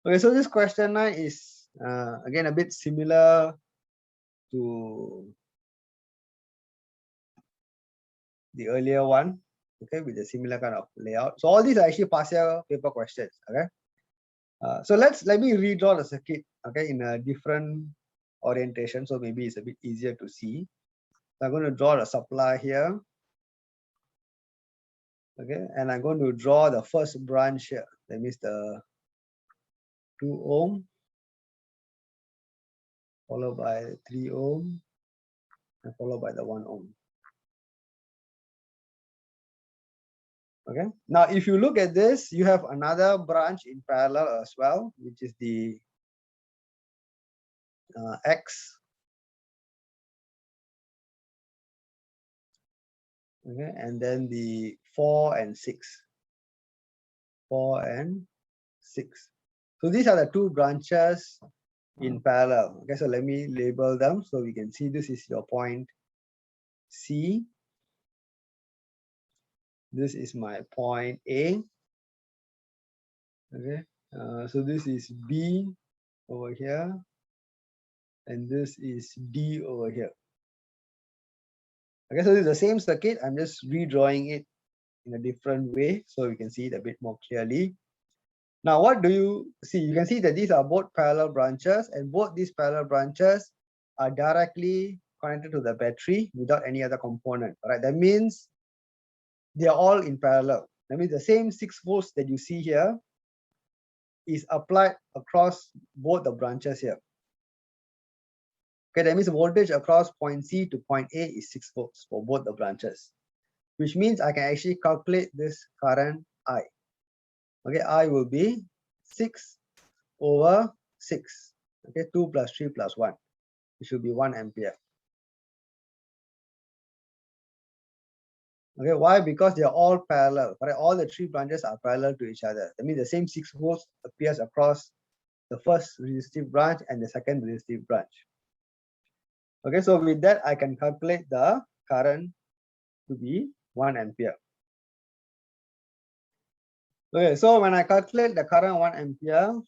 Okay, so this question is again a bit similar to the earlier one, okay, with a similar kind of layout. So all these are actually past year paper questions, okay. So let me redraw the circuit, okay, in a different orientation, so maybe it's a bit easier to see. So I'm going to draw the supply here, okay, and I'm going to draw the first branch here. That means the 2 ohm followed by 3 ohm and followed by the 1 ohm. Okay, now if you look at this, you have another branch in parallel as well, which is the X. Okay, and then the 4 and 6. 4 and 6. So these are the two branches in parallel. Okay, so let me label them so we can see this is your point C. This is my point A. Okay, so this is B over here, and this is D over here. Okay, so this is the same circuit. I'm just redrawing it in a different way so we can see it a bit more clearly. Now, what do you see? You can see that these are both parallel branches, and both these parallel branches are directly connected to the battery without any other component. Right? That means they are all in parallel. That means the same 6 volts that you see here is applied across both the branches here. Okay, that means the voltage across point C to point A is 6 volts for both the branches, which means I can actually calculate this current I. Okay, I will be 6 over 6. Okay, 2 plus 3 plus 1. It should be 1 ampere. Okay, why? Because they are all parallel. Right? All the 3 branches are parallel to each other. That means the same 6 volts appears across the first resistive branch and the second resistive branch. Okay, so with that, I can calculate the current to be 1 ampere. Okay, so when I calculate the current 1 ampere,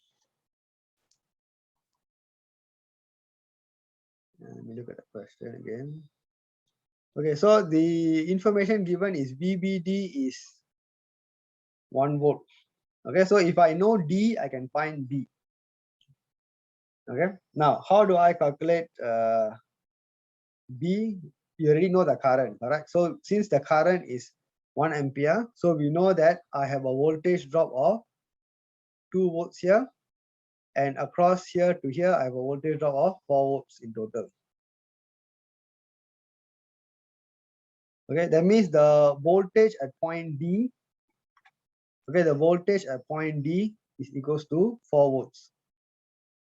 let me look at the question again. Okay, so the information given is VBD is 1 volt. Okay, so if I know D, I can find B. Okay, now how do I calculate B? You already know the current, correct? So since the current is 1 ampere, so we know that I have a voltage drop of 2 volts here, and across here to here, I have a voltage drop of 4 volts in total. Okay, that means the voltage at point D, okay, the voltage at point D is equals to 4 volts.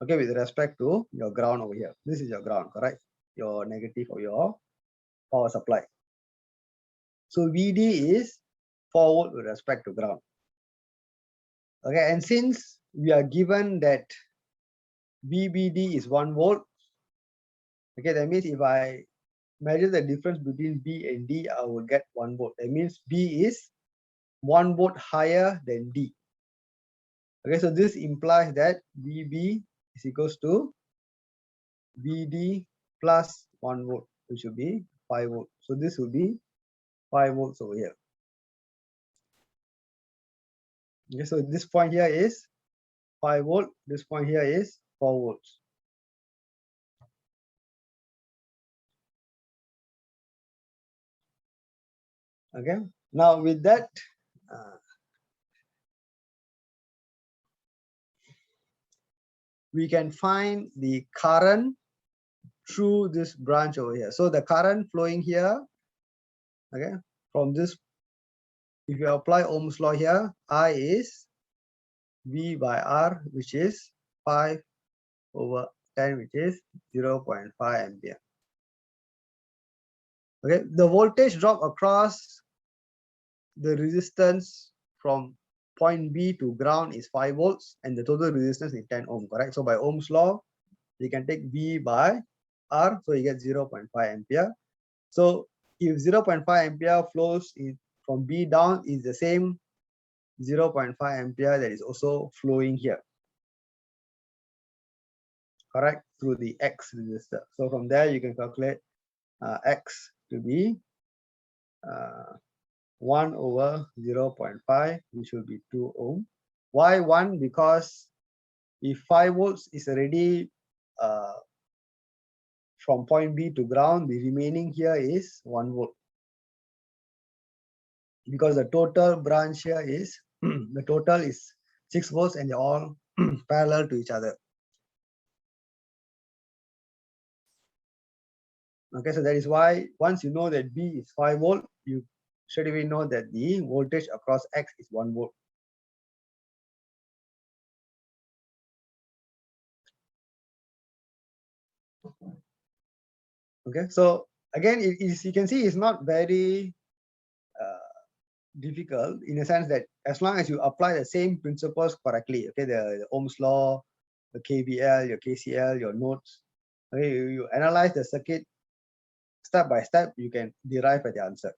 Okay, with respect to your ground over here. This is your ground, correct? Your negative or your power supply. So VD is 4 volt with respect to ground. Okay, and since we are given that VBD is 1 volt, okay, that means if I measure the difference between B and D, I will get 1 volt. That means B is 1 volt higher than D. Okay, so this implies that VB is equals to VD plus 1 volt, which will be 5 volt. So this will be 5 volts over here. Okay, so this point here is 5 volt. This point here is 4 volts. Okay, now with that, we can find the current through this branch over here. So the current flowing here, okay, from this, if you apply Ohm's law here, I is V by R, which is 5 over 10, which is 0.5 ampere. Okay, the voltage drop across the resistance from point B to ground is 5 volts, and the total resistance is 10 ohm, correct? So by Ohm's law, you can take V by R, so you get 0.5 ampere. So if 0.5 ampere flows from B down, is the same 0.5 ampere that is also flowing here. correct, through the X resistor. So from there you can calculate X to be 1 over 0.5, which will be 2 ohm. Why 1? Because if 5 volts is already from point B to ground, the remaining here is 1 volt. Because the total branch here is the total is 6 volts and they're all parallel to each other. Okay, so that is why once you know that B is 5 volt, you straight away know that the voltage across X is 1 volt. Okay, so again, it is, you can see it's not very difficult in a sense that as long as you apply the same principles correctly, okay, the Ohm's law, the KVL, your KCL, your notes, okay, you analyze the circuit step by step, you can derive at the answer.